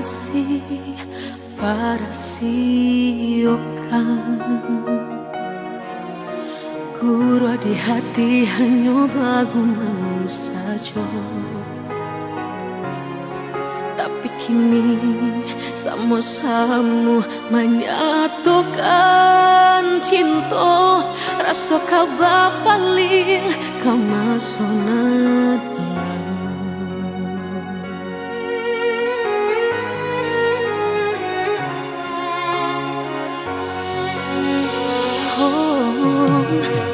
kasih para siokan Guru di hati hanya bagumam saja. Tapi kini sama-sama menyatukan cinta. Rasa kabar paling kemasonan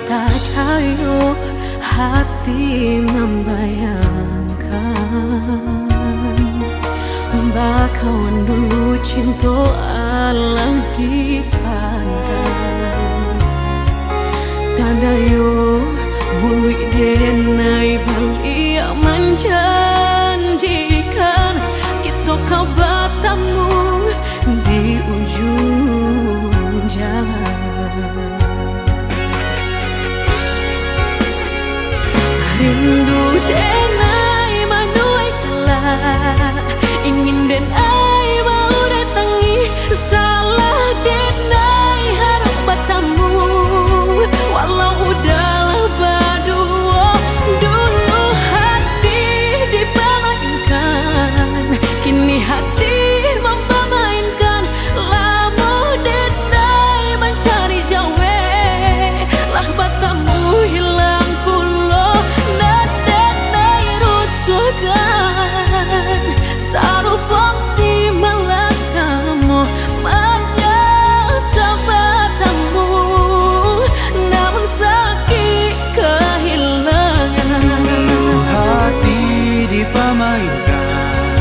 tak tahu hati membayangkan bakawan dulu cinta alam dipandang tanda yo mulut denai balik menjanjikan kita kau bertemu di ujung jalan. Rindu denai manuai telah ingin denai mau datangi salah denai harap bertemu walau udahlah berdua dulu hati dipermainkan kini hati mempermainkan lama denai mencari jawe lah bertemu hilang pulau dan denai rusukkan sarupang si melakamu menyesal bertemu namun sakit kehilangan. Dulu hati dipermainkan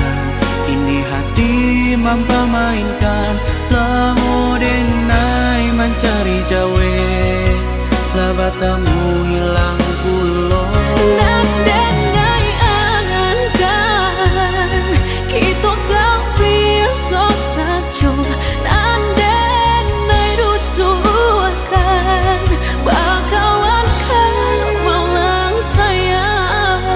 kini hati mempermainkan lamu denai mencari jawe lah bertemu hilang pulau Dan denai angankan kita kau besok saja dan denai rusuhkan bakawan kan malang sayang.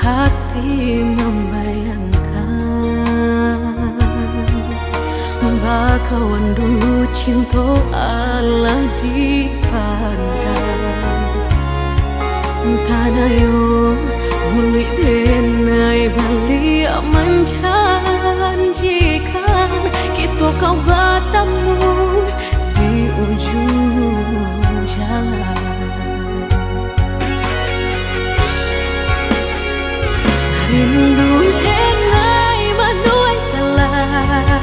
Hati membayangkan bakawan dulu cinta Allah dipandang tanah yo mulut denai balik menjanjikan kita kau bertemu di ujung jalan. Rindu denai manuai telah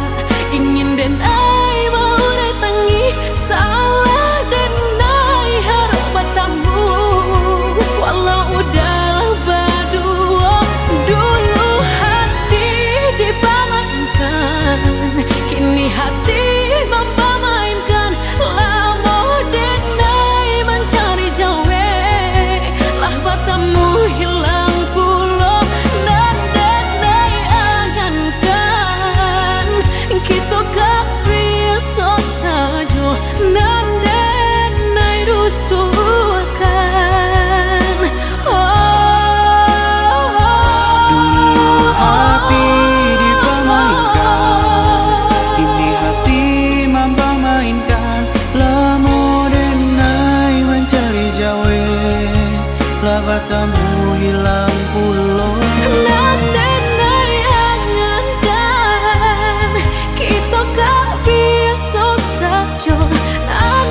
ingin denai mau datangi salah denai harap bertemu walau udahlah berdua dulu hati dipermainkan kini hati mempermainkan lama denai mencari jawe lah bertemu hilang pulau dan denai agankan kita kau besok saja dan denai rusukkan. Dulu hati dipermainkan kini hati mempermainkan lamu denai mencari jawe lah bertemu hilang pulau Dan denai angankan kita kau besok saja dan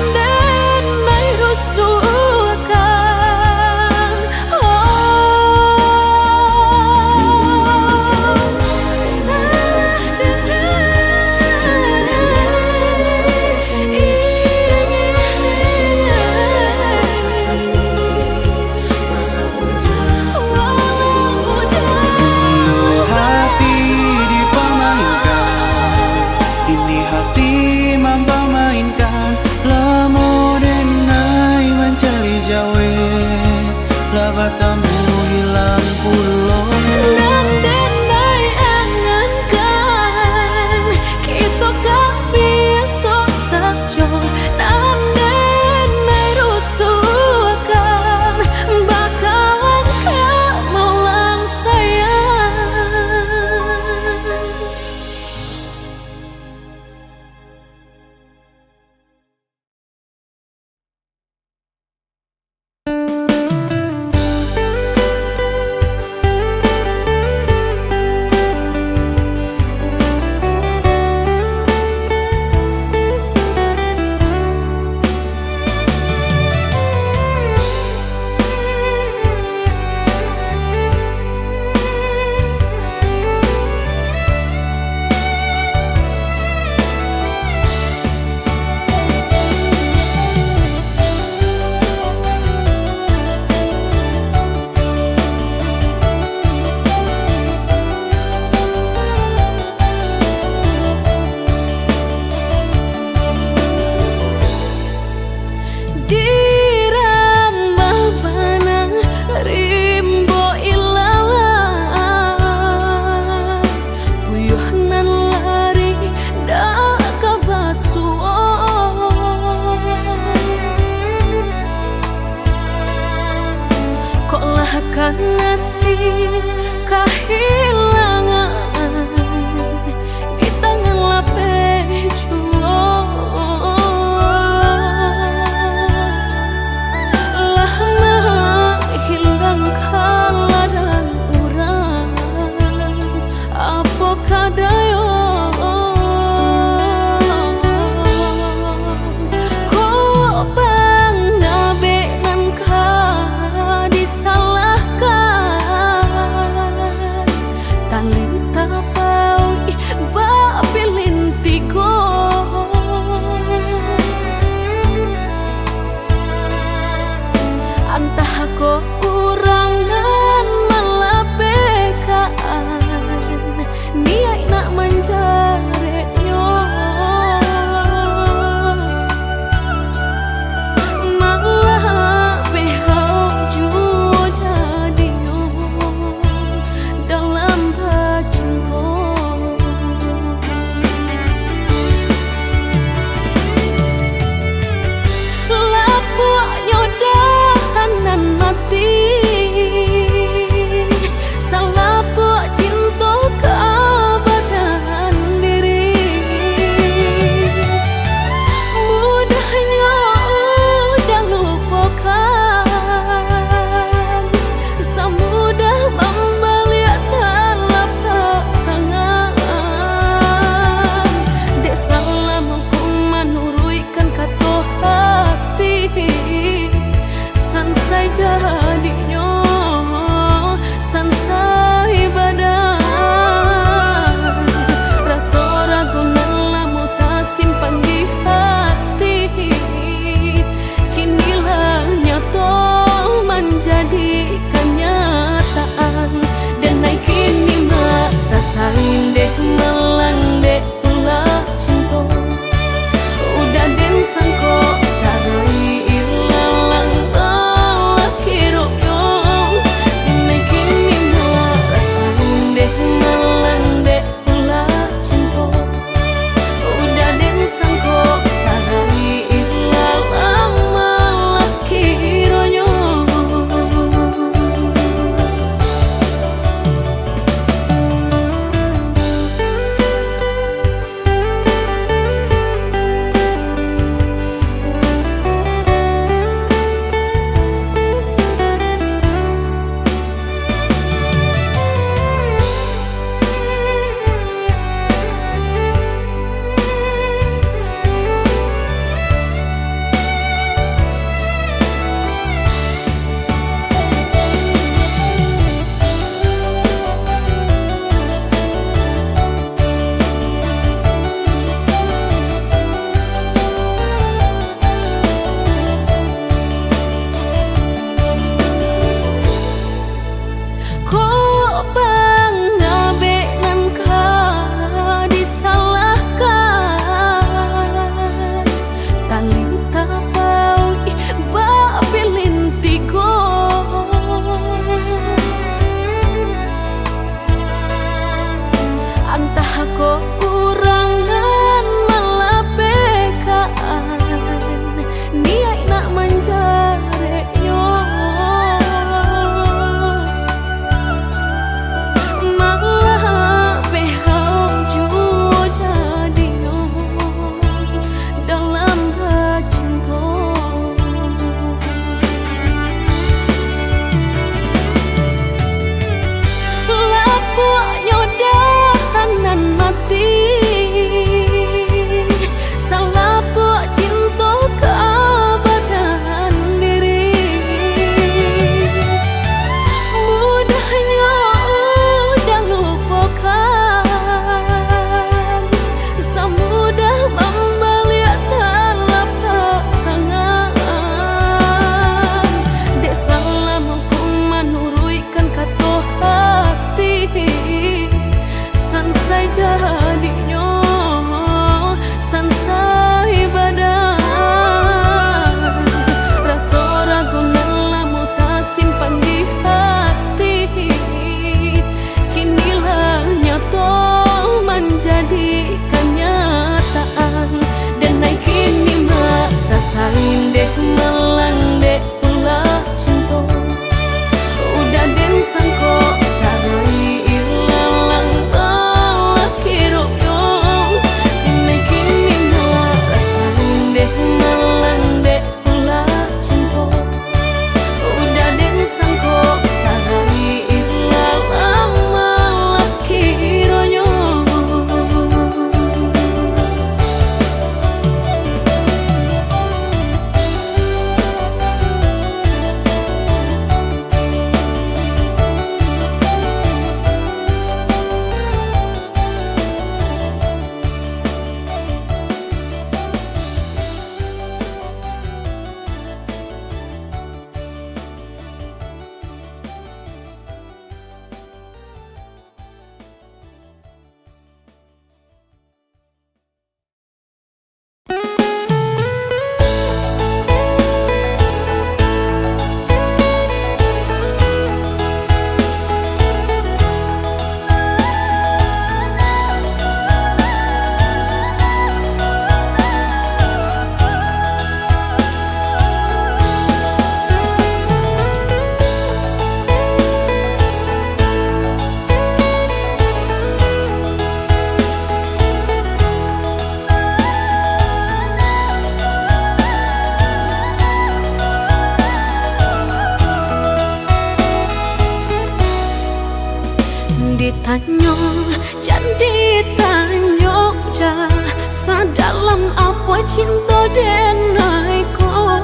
denai ko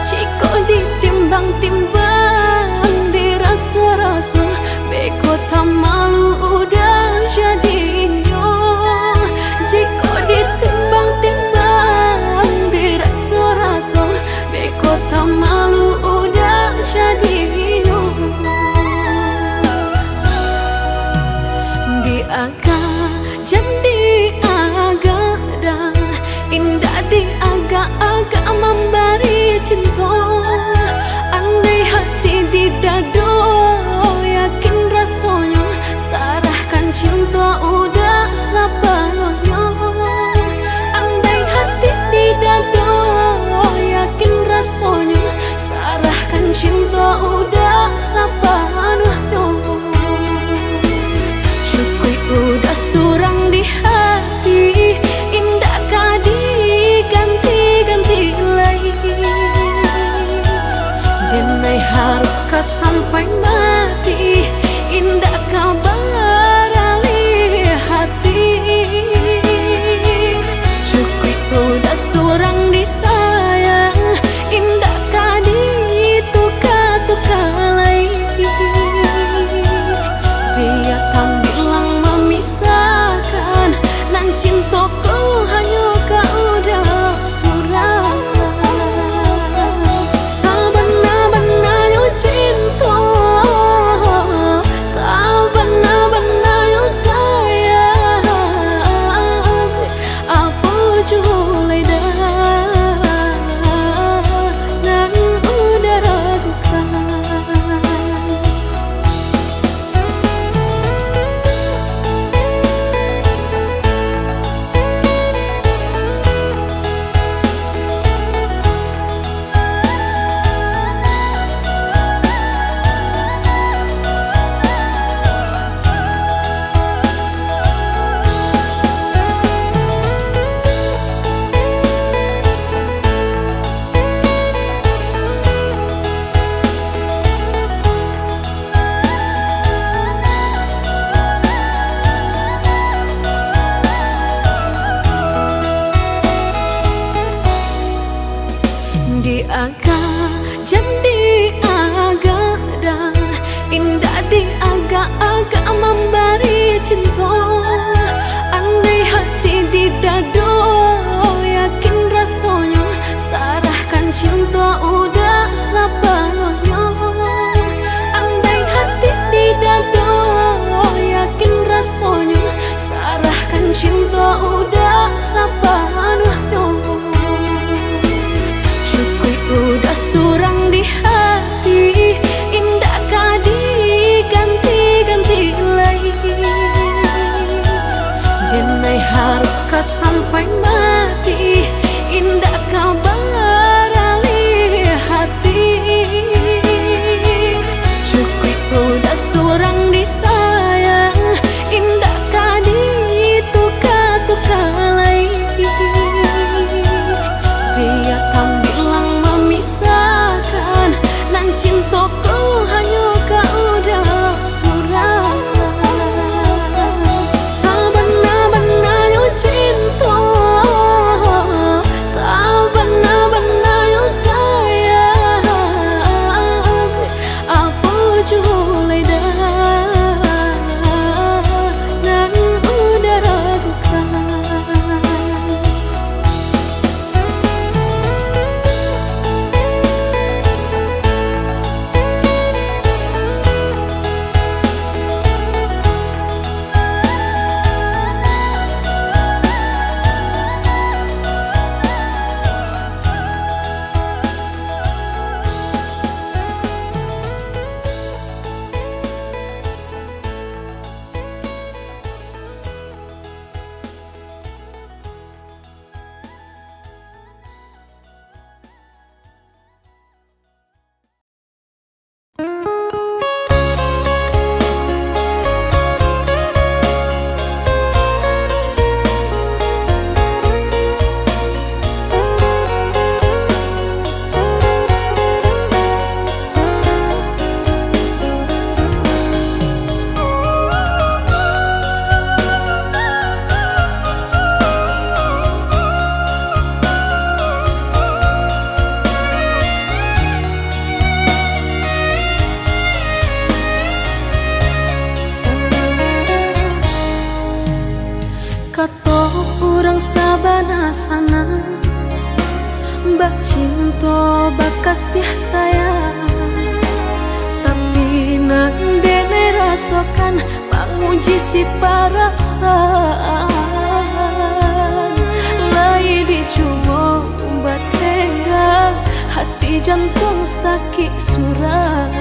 Ciko ditimbang-timbang dirasa-rasa beko tak malu udah jadinya Jiko ditimbang-timbang dirasa-rasa beko tak malu udah jadinya Di agak jadi agak dah indah di agak-agak memberi cinta Andai hati di dado yakin rasanya sarahkan cinta udah sepenuhnya Andai hati di dado yakin rasanya sarahkan cinta udah sepenuhnya Cukup udah surang di hati indah kadi ganti-ganti lagi Denai haruka sampai mati indah kabar alih hati Cukup udah surang disayang indah kadi tuka-tuka lagi Biar tak bilang memisahkan nan cintaku hanya kau udah surang Sabana-bananya cinta Sabana-bananya sayang Apa julai dah dan udah ragukan Di agak jadi agak dah indah di agak-agak memberi cinta Andai hati di dado yakin rasanya sarahkan cinta udah sepenuhnya Andai hati di dado yakin rasanya sarahkan cinta udah sepenuhnya Udah surang di hati indah kadi ganti-ganti lagi Denai haruka sampai mati indah kabar alih hati Cukup udah surang disayang indah kadi tuka-tuka lagi Biar tak bilang memisahkan nan cintaku hanya kau udah surang Sabana-bananya cinta Sabana-bananya sayang Apa julai dah dan udah ragukan bak cinta bak kasih sayang, tapi nande ne rasakan menguji si perasaan. Lai dicoba tengah hati jantung sakit suram.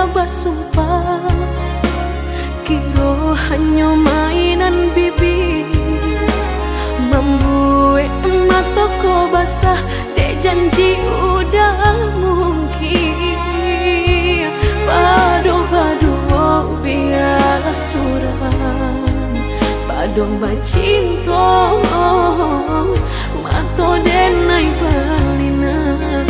Bersumpah kiro hanya mainan bibi, membuat mataku basah dek janji udah mungkin. Padu-padu biarlah suram, padu bacinta mato denai balinan.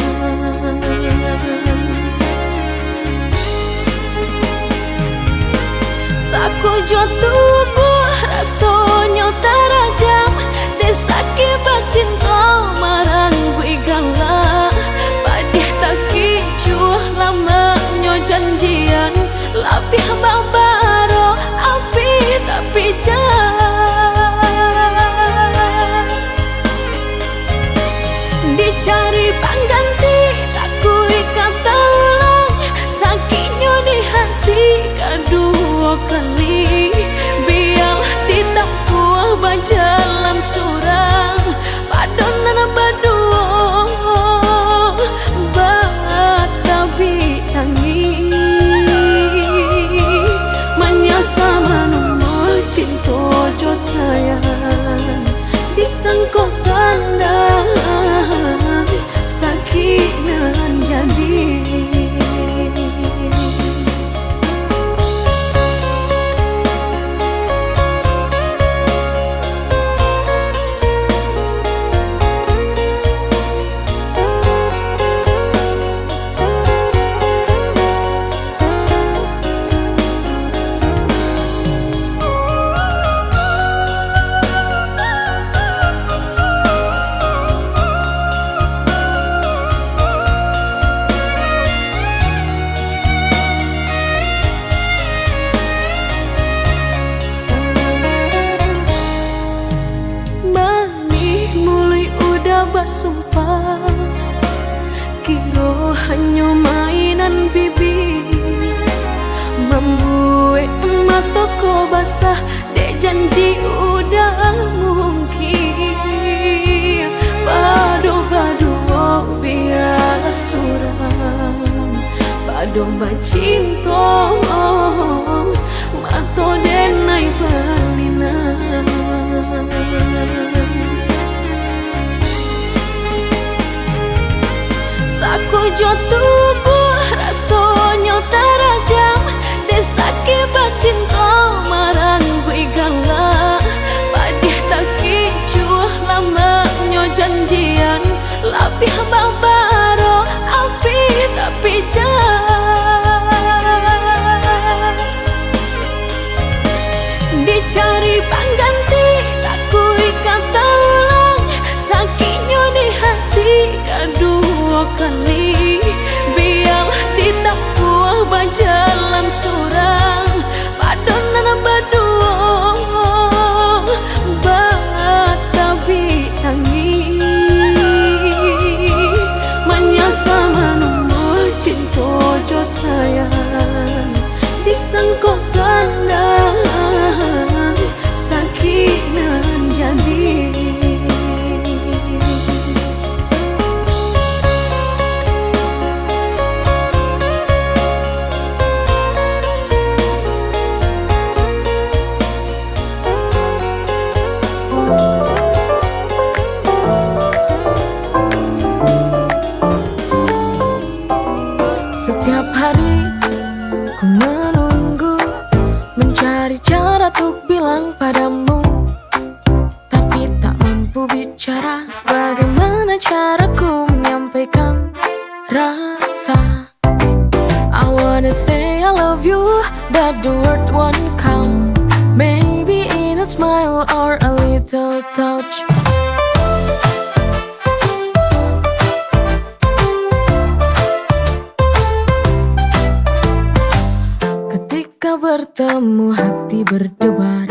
Saku jo tubuh rasanya terajam, desaki bacinta marang gue galak. Padih tak kicuh lamanya janjian, lapih babaro api tapi jangan dicari pengganti. Tak kui kata ulang sakitnya di hati kedua kali, biar ditempuh berjalan surang padonan berdua batabi tangi menyasa menunggu cinta jo sayang disangko sandang sakinan jadi. Bersumpah kiro hanya mainan bibi, membuat mataku basah dek janji udah mungkin. Padu-padu biarlah suram, padu bacinta mato denai balinan. Saku jo tubuh rasanya terajam, desaki bacinta marang gue galak. Padih tak kicuh lamanya janjian, lapih babaro api tapi jangan dicari pengganti. Tak kui kata ulang sakitnya di hati kedua kali, biar ditempuh berjalan surang padonan berdua batabi tangi menyasa menunggu cinta jo sayang disangko sandang sakinan jadi. Setiap hari ku menunggu, mencari cara untuk bilang padamu, tapi tak mampu bicara. Bagaimana caraku menyampaikan rasa? I wanna say I love you, but the word won't come. Maybe in a smile or a little touch. bertemu hati berdebar.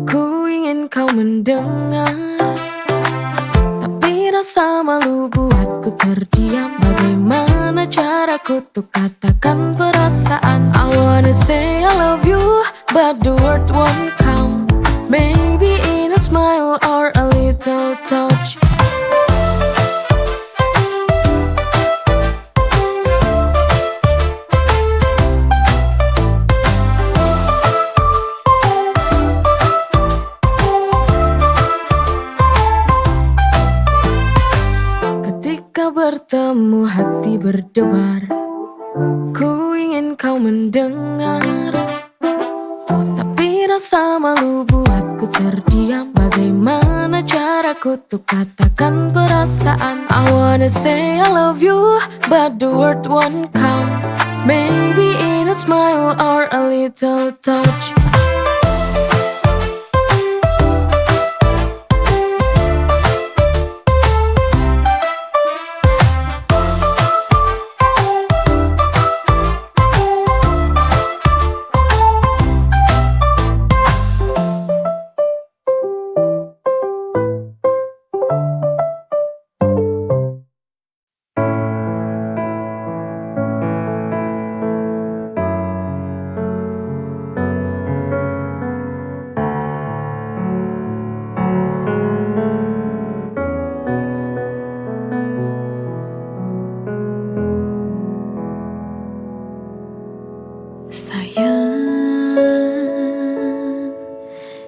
Ku ingin kau mendengar, tapi rasa malu buatku terdiam. Bagaimana caraku untuk katakan perasaan? I wanna say I love you, but the word won't come. Maybe in a smile or a little touch. Ketika bertemu hati berdebar, ku ingin kau mendengar, tapi rasa malu buatku terdiam. Bagaimana caraku untuk katakan perasaan? I wanna say I love you, but the word won't come. Maybe in a smile or a little touch. Sayang,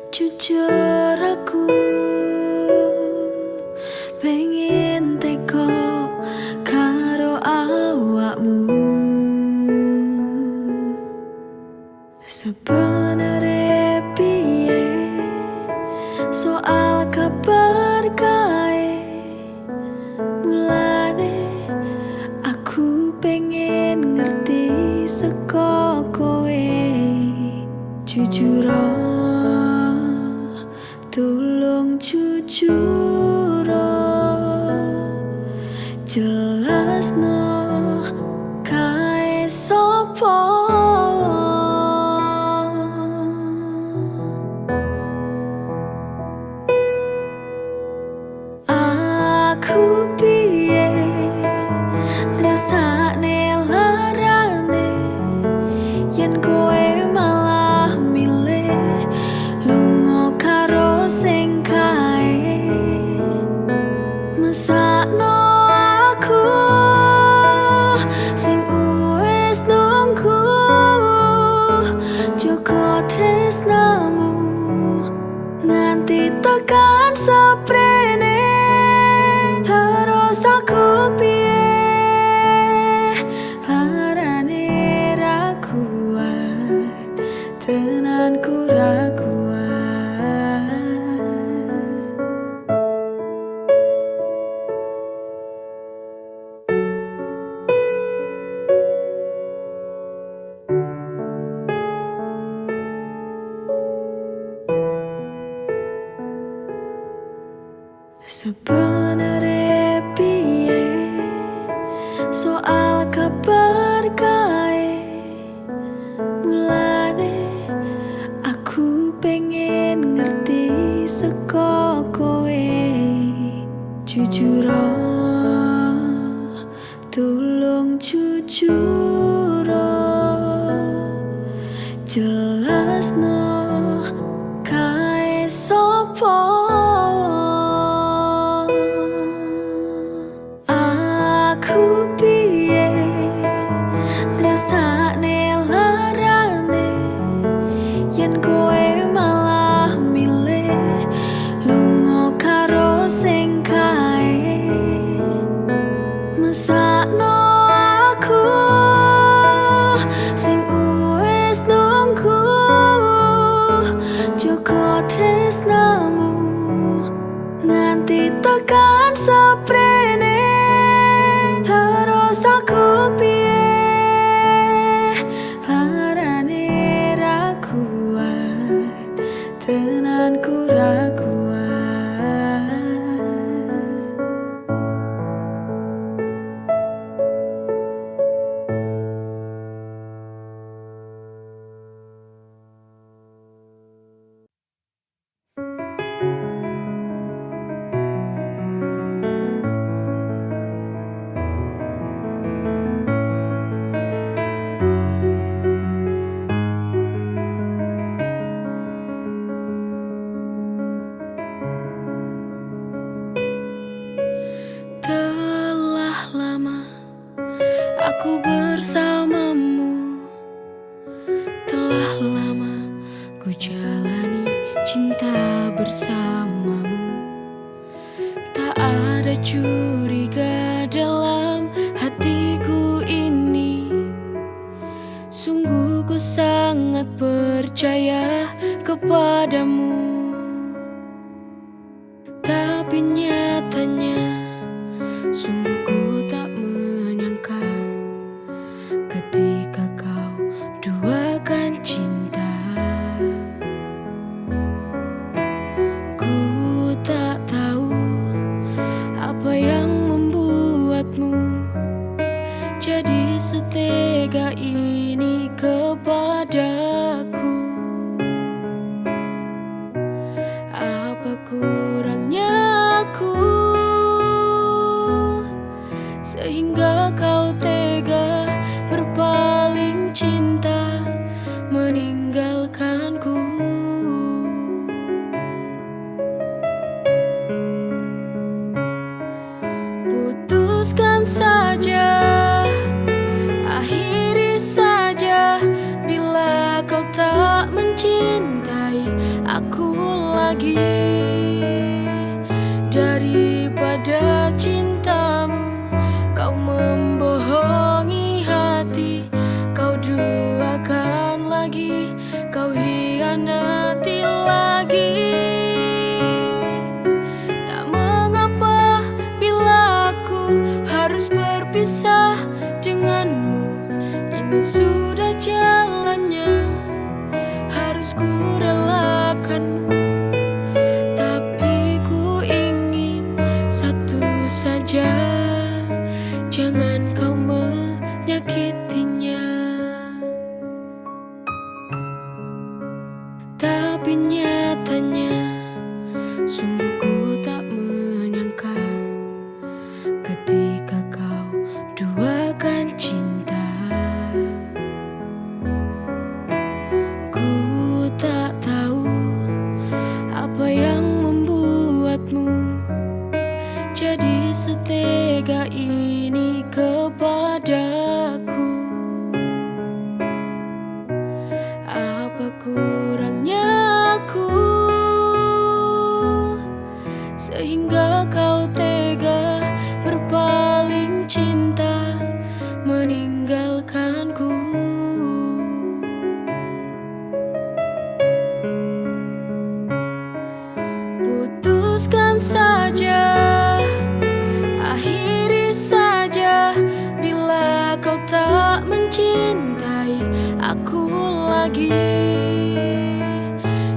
jujur aku pengen teko karo awakmu. Sebenere piye soal kabar kae, mulane aku pengen ngerti seko kowe. Jujur tolong jujur, jelasno kae sopo. Aku piye ngrasakne larane yen kowe malah milih lunga karo sing kae. Mesakno aku sing wis nunggu, jaga tresnamu nganti tekan seprene. Terus aku piye larane ra kuat, tenanku ra kuat. Sebenere piye soal kabar kae, mulane aku pengen ngerti seko kowe. Jujur tolong jujur, jelasno kae sopo. Aku piye ngrasakne larane yen kowe malah milih lunga karo sing kae. Mesakno aku Aku bersamamu. Telah lama ku jalani cinta bersamamu. Tak ada curiga dalam hatiku ini. Sungguh ku sangat percaya kepadamu. Tapi nyatanya sungguh ku tak menyangka ketika kau duakan cinta. Ku tak tahu apa yang membuatmu jadi setega ini kepadaku. Apa kurangnya aku sehingga kau tega berpaling cinta meninggalkanku. Putuskan saja, akhiri saja bila kau tak mencintai aku lagi. Daripada cintamu kau membohongi hati, kau duakan lagi, kau hianati lagi. Tak mengapa bila aku harus berpisah denganmu. Ini sudah jalannya, harus ku relakanmu. Tapi ku ingin satu saja, jangan kau menyakitinya. Tapi nyatanya sungguh ku tak menyangka ketika kau duakan cinta. Ku tak tahu apa yang membuatmu jadi setega ini kepadaku. Apa kurangnya aku sehingga kau tega berpaling cinta meninggalkanku. Putuskan saja, akhiri saja bila kau tak mencintai aku lagi.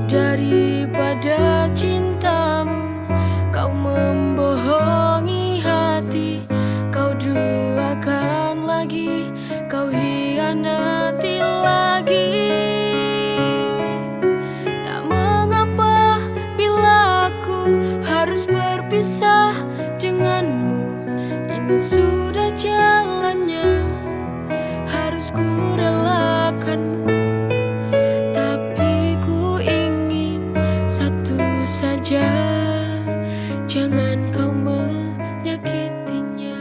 Daripada cintamu kau membohongi hati, kau duakan lagi, kau hianati lagi. Tak mengapa bila aku harus berpisah denganmu. Ini sudah jalannya, harus ku relakanmu. Tapi ku ingin satu saja, jangan kau menyakitinya.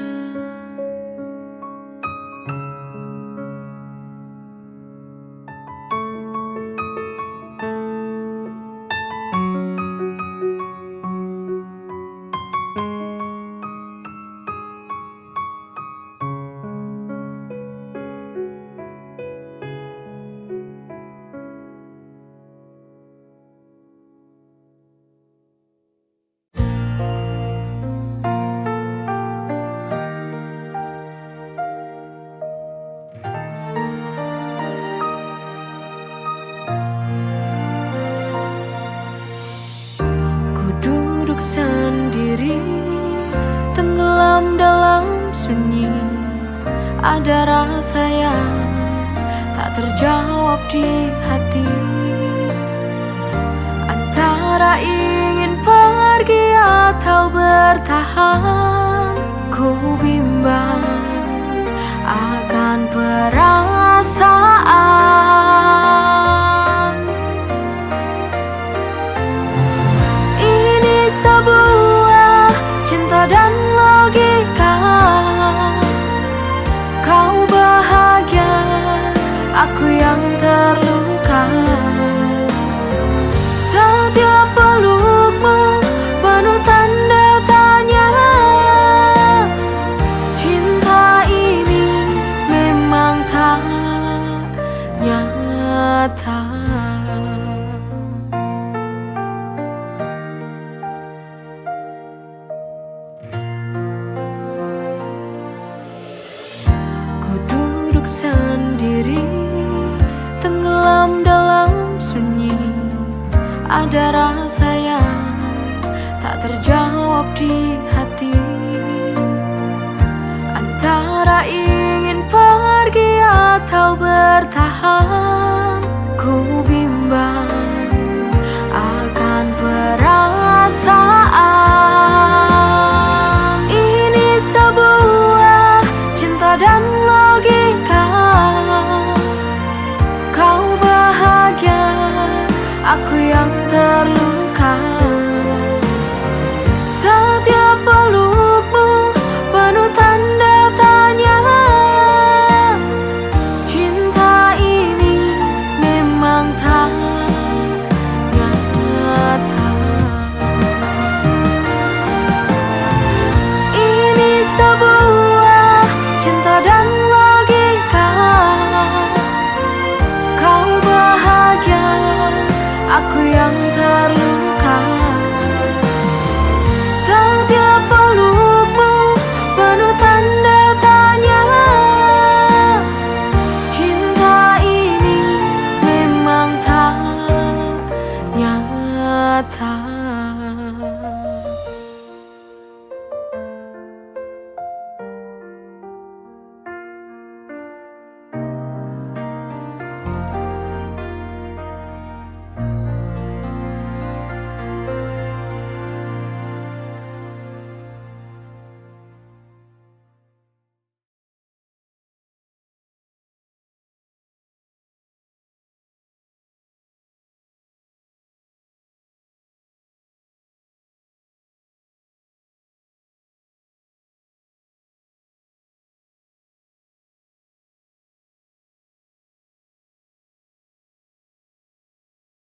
Sendiri tenggelam dalam sunyi, ada rasa yang tak terjawab di hati. Antara ingin pergi atau bertahan, ku bimbang akan perasaan. Ini sebuah cinta dan logika. Kau aku yang terluka. Setiap pelukmu penuh tanda tanya. Cinta ini memang tak nyata. Ku duduk sendiri, tenggelam dalam sunyi. Ada rasa yang tak terjawab di hati, antara ingin pergi atau bertahan. Ku bimbang akan perasaan ini, sebuah cinta dan logika. Kau bahagia, aku yang terluka.